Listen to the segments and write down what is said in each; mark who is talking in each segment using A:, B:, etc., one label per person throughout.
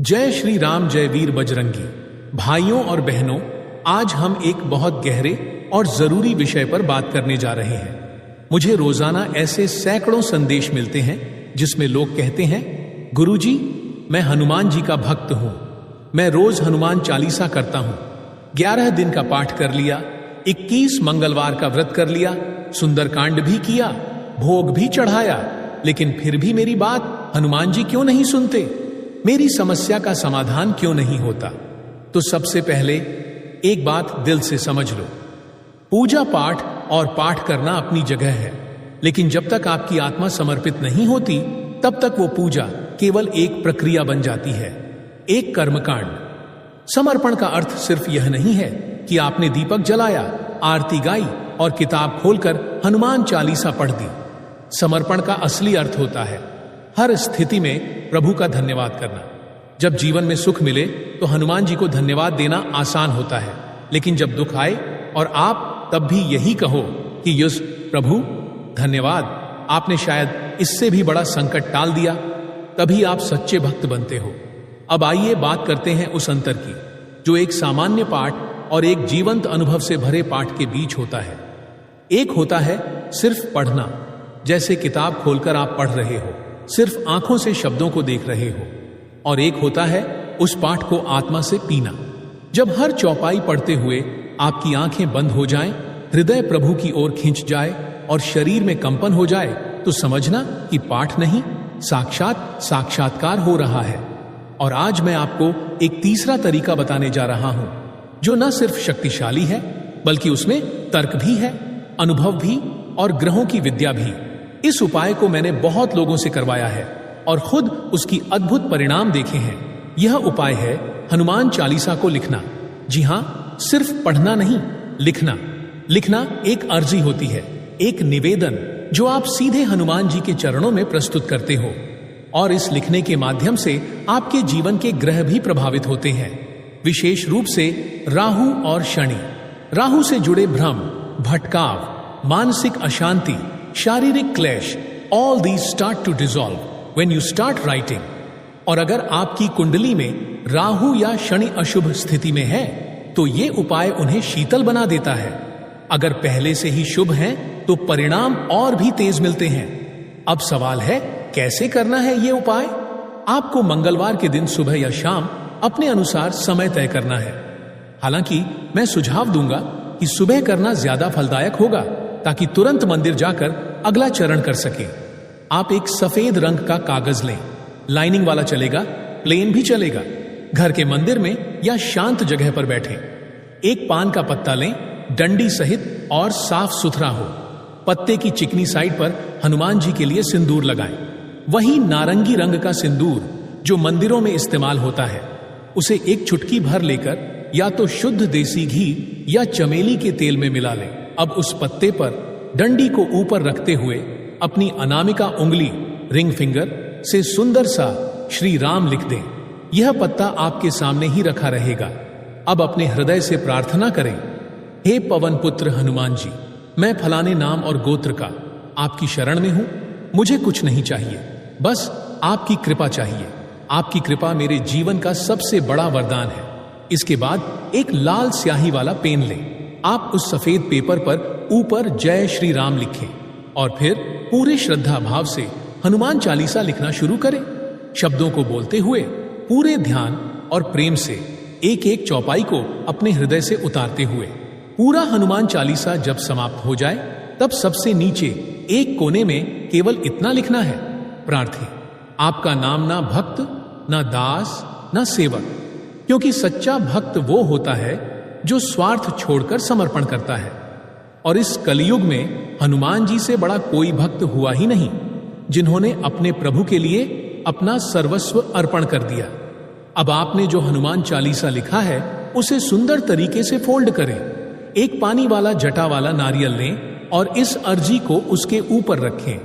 A: जय श्री राम, जय वीर बजरंगी। भाइयों और बहनों, आज हम एक बहुत गहरे और जरूरी विषय पर बात करने जा रहे हैं। मुझे रोजाना ऐसे सैकड़ों संदेश मिलते हैं जिसमें लोग कहते हैं, गुरुजी, मैं हनुमान जी का भक्त हूं, मैं रोज हनुमान चालीसा करता हूं, 11 दिन का पाठ कर लिया, 21 मंगलवार का व्रत कर लिया, सुंदरकांड भी किया, भोग भी चढ़ाया, लेकिन फिर भी मेरी बात हनुमान जी क्यों नहीं सुनते? मेरी समस्या का समाधान क्यों नहीं होता? तो सबसे पहले एक बात दिल से समझ लो, पूजा पाठ और पाठ करना अपनी जगह है, लेकिन जब तक आपकी आत्मा समर्पित नहीं होती तब तक वो पूजा केवल एक प्रक्रिया बन जाती है, एक कर्मकांड। समर्पण का अर्थ सिर्फ यह नहीं है कि आपने दीपक जलाया, आरती गाई और किताब खोलकर हनुमान चालीसा पढ़ दी। समर्पण का असली अर्थ होता है हर स्थिति में प्रभु का धन्यवाद करना। जब जीवन में सुख मिले तो हनुमान जी को धन्यवाद देना आसान होता है, लेकिन जब दुख आए और आप तब भी यही कहो कि यस प्रभु धन्यवाद, आपने शायद इससे भी बड़ा संकट टाल दिया, तभी आप सच्चे भक्त बनते हो। अब आइए बात करते हैं उस अंतर की जो एक सामान्य पाठ और एक जीवंत अनुभव से भरे पाठ के बीच होता है। एक होता है सिर्फ पढ़ना, जैसे किताब खोलकर आप पढ़ रहे हो, सिर्फ आंखों से शब्दों को देख रहे हो, और एक होता है उस पाठ को आत्मा से पीना। जब हर चौपाई पढ़ते हुए आपकी आंखें बंद हो जाएं, हृदय प्रभु की ओर खिंच जाए और शरीर में कंपन हो जाए, तो समझना कि पाठ नहीं, साक्षात साक्षात्कार हो रहा है। और आज मैं आपको एक तीसरा तरीका बताने जा रहा हूं जो न सिर्फ शक्तिशाली है बल्कि उसमें तर्क भी है, अनुभव भी और ग्रहों की विद्या भी। इस उपाय को मैंने बहुत लोगों से करवाया है और खुद उसकी अद्भुत परिणाम देखे हैं। यह उपाय है हनुमान चालीसा को लिखना। जी हां, सिर्फ पढ़ना नहीं, लिखना। लिखना एक अर्जी होती है, एक निवेदन जो आप सीधे हनुमान जी के चरणों में प्रस्तुत करते हो, और इस लिखने के माध्यम से आपके जीवन के ग्रह भी प्रभावित होते हैं, विशेष रूप से राहु और शनि। राहु से जुड़े भ्रम, भटकाव, मानसिक अशांति, शारीरिक क्लेश, all these start to dissolve when you start writing. और अगर आपकी कुंडली में राहु या शनि अशुभ स्थिति में है तो ये उपाय उन्हें शीतल बना देता है। अगर पहले से ही शुभ हैं तो परिणाम और भी तेज मिलते हैं। अब सवाल है, कैसे करना है ये उपाय? आपको मंगलवार के दिन सुबह या शाम अपने अनुसार समय तय करना है। हालांकि मैं सुझाव दूंगा कि सुबह करना ज्यादा फलदायक होगा, ताकि तुरंत मंदिर जाकर अगला चरण कर सके। आप एक सफेद रंग का कागज लें, लाइनिंग वाला चलेगा, प्लेन भी चलेगा। घर के मंदिर में या शांत जगह पर बैठें। एक पान का पत्ता लें, डंडी सहित, और साफ सुथरा हो। पत्ते की चिकनी साइड पर हनुमान जी के लिए सिंदूर लगाएं। वही नारंगी रंग का सिंदूर जो मंदिरों में इस्तेमाल होता है, उसे एक चुटकी भर लेकर या तो शुद्ध देसी घी या चमेली के तेल में मिला लें। अब उस पत्ते पर डंडी को ऊपर रखते हुए अपनी अनामिका उंगली, रिंग फिंगर से सुंदर सा श्री राम लिख दें। यह पत्ता आपके सामने ही रखा रहेगा। अब अपने हृदय से प्रार्थना करें, हे पवन पुत्र हनुमान जी, मैं फलाने नाम और गोत्र का आपकी शरण में हूं। मुझे कुछ नहीं चाहिए, बस आपकी कृपा चाहिए। आपकी कृपा मेरे जीवन का सबसे बड़ा वरदान है। इसके बाद एक लाल स्याही वाला पेन लें। आप उस सफेद पेपर पर ऊपर जय श्री राम लिखें और फिर पूरे श्रद्धा भाव से हनुमान चालीसा लिखना शुरू करें। शब्दों को बोलते हुए पूरे ध्यान और प्रेम से एक एक चौपाई को अपने हृदय से उतारते हुए। पूरा हनुमान चालीसा जब समाप्त हो जाए तब सबसे नीचे एक कोने में केवल इतना लिखना है, प्रार्थी। आपका नाम ना भक्त, ना दास, ना सेवक, क्योंकि सच्चा भक्त वो होता है जो स्वार्थ छोड़कर समर्पण करता है। और इस कलयुग में हनुमान जी से बड़ा कोई भक्त हुआ ही नहीं, जिन्होंने अपने प्रभु के लिए अपना सर्वस्व अर्पण कर दिया। अब आपने जो हनुमान चालीसा लिखा है उसे सुंदर तरीके से फोल्ड करें। एक पानी वाला जटा वाला नारियल लें और इस अर्जी को उसके ऊपर रखें।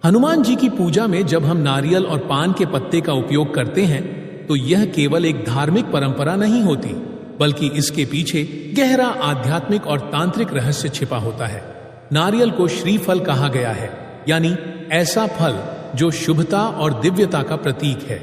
A: हनुमान जी की पूजा में जब हम नारियल और पान के पत्ते का उपयोग करते हैं तो यह केवल एक धार्मिक परंपरा नहीं होती, बल्कि इसके पीछे गहरा आध्यात्मिक और तांत्रिक रहस्य छिपा होता है। नारियल को श्रीफल कहा गया है, यानी ऐसा फल जो शुभता और दिव्यता का प्रतीक है।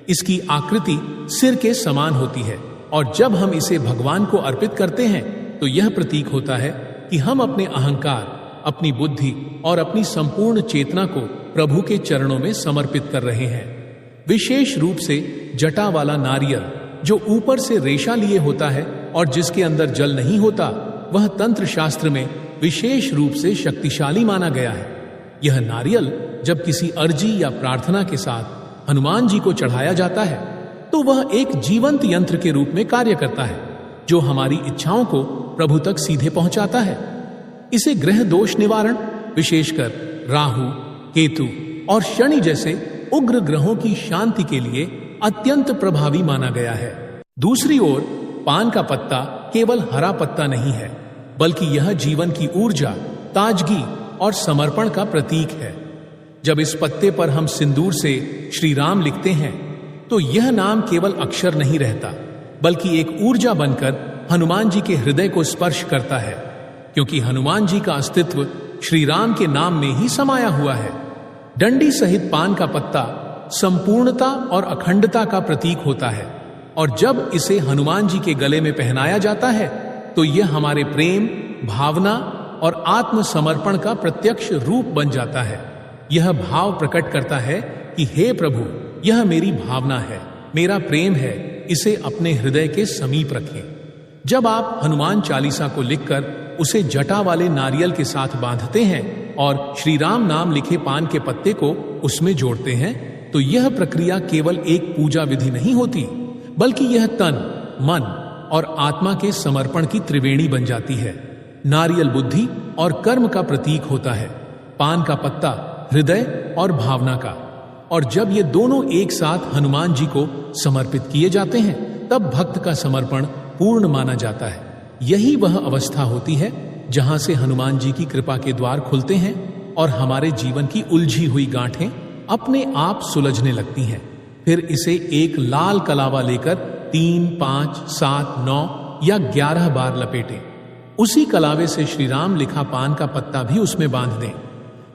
A: इसकी आकृति सिर के समान होती है और जब हम इसे भगवान को अर्पित करते हैं तो यह प्रतीक होता है कि हम अपने अहंकार, अपनी बुद्धि और अपनी संपूर्ण चेतना को प्रभु के चरणों में समर्पित कर रहे हैं। विशेष रूप से जटा वाला नारियल जो ऊपर से रेशा लिए होता है और जिसके अंदर जल नहीं होता, वह तंत्र शास्त्र में विशेष रूप से शक्तिशाली माना गया है। यह नारियल जब किसी अर्जी या प्रार्थना के साथ हनुमान जी को चढ़ाया जाता है तो वह एक जीवंत यंत्र के रूप में कार्य करता है जो हमारी इच्छाओं को प्रभु तक सीधे पहुंचाता है। इसे ग्रह दोष निवारण, विशेषकर राहु, केतु और शनि जैसे उग्र ग्रहों की शांति के लिए अत्यंत प्रभावी माना गया है। दूसरी ओर पान का पत्ता केवल हरा पत्ता नहीं है, बल्कि यह जीवन की ऊर्जा, ताजगी और समर्पण का प्रतीक है। जब इस पत्ते पर हम सिंदूर से श्री राम लिखते हैं तो यह नाम केवल अक्षर नहीं रहता, बल्कि एक ऊर्जा बनकर हनुमान जी के हृदय को स्पर्श करता है, क्योंकि हनुमान जी का अस्तित्व श्री राम के नाम में ही समाया हुआ है। डंडी सहित पान का पत्ता संपूर्णता और अखंडता का प्रतीक होता है और जब इसे हनुमान जी के गले में पहनाया जाता है तो यह हमारे प्रेम, भावना और आत्मसमर्पण का प्रत्यक्ष रूप बन जाता है। यह भाव प्रकट करता है कि हे प्रभु, यह मेरी भावना है, मेरा प्रेम है, इसे अपने हृदय के समीप रखें। जब आप हनुमान चालीसा को लिखकर उसे जटा वाले नारियल के साथ बांधते हैं और श्री राम नाम लिखे पान के पत्ते को उसमें जोड़ते हैं तो यह प्रक्रिया केवल एक पूजा विधि नहीं होती, बल्कि यह तन, मन और आत्मा के समर्पण की त्रिवेणी बन जाती है। नारियल बुद्धि और कर्म का प्रतीक होता है, पान का पत्ता हृदय और भावना का, और जब ये दोनों एक साथ हनुमान जी को समर्पित किए जाते हैं तब भक्त का समर्पण पूर्ण माना जाता है। यही वह अवस्था होती है जहां से हनुमान जी की कृपा के द्वार खुलते हैं और हमारे जीवन की उलझी हुई गांठें अपने आप सुलझने लगती हैं। फिर इसे एक लाल कलावा लेकर 3, 5, 7, 9 या 11 बार लपेटें। उसी कलावे से श्री राम लिखा पान का पत्ता भी उसमें बांध दें,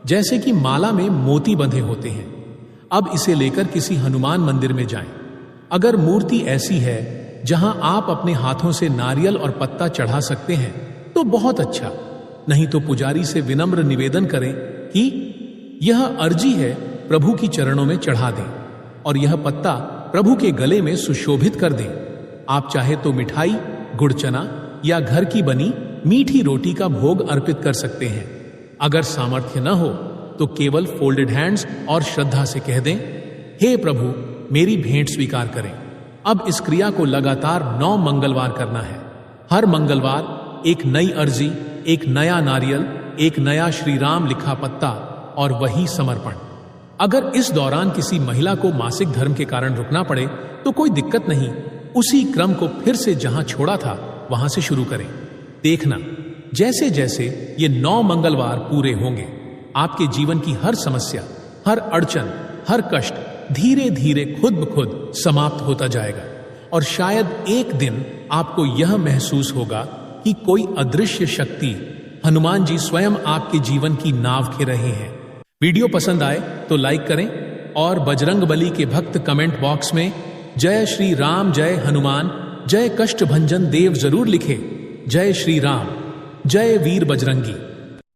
A: जैसे कि माला में मोती बंधे होते हैं। अब इसे लेकर किसी हनुमान मंदिर में जाएं। अगर मूर्ति ऐसी है जहां आप अपने हाथों से नारियल और पत्ता चढ़ा सकते हैं तो बहुत अच्छा, नहीं तो पुजारी से विनम्र निवेदन करें कि यह अर्जी है, प्रभु की चरणों में चढ़ा दें और यह पत्ता प्रभु के गले में सुशोभित कर दें। आप चाहे तो मिठाई, गुड़ चना या घर की बनी मीठी रोटी का भोग अर्पित कर सकते हैं। अगर सामर्थ्य न हो तो केवल फोल्डेड हैंड्स और श्रद्धा से कह दें, हे प्रभु, मेरी भेंट स्वीकार करें। अब इस क्रिया को लगातार 9 मंगलवार करना है। हर मंगलवार एक नई अर्जी, एक नया नारियल, एक नया श्री राम लिखा पत्ता और वही समर्पण। अगर इस दौरान किसी महिला को मासिक धर्म के कारण रुकना पड़े तो कोई दिक्कत नहीं, उसी क्रम को फिर से जहां छोड़ा था वहां से शुरू करें। देखना, जैसे जैसे ये 9 मंगलवार पूरे होंगे, आपके जीवन की हर समस्या, हर अड़चन, हर कष्ट धीरे धीरे खुद ब खुद समाप्त होता जाएगा और शायद एक दिन आपको यह महसूस होगा कि कोई अदृश्य शक्ति, हनुमान जी स्वयं आपके जीवन की नाव खे रहे हैं। वीडियो पसंद आए तो लाइक करें और बजरंगबली के भक्त कमेंट बॉक्स में जय श्री राम, जय हनुमान, जय कष्ट भंजन देव जरूर लिखें। जय श्री राम, जय वीर बजरंगी।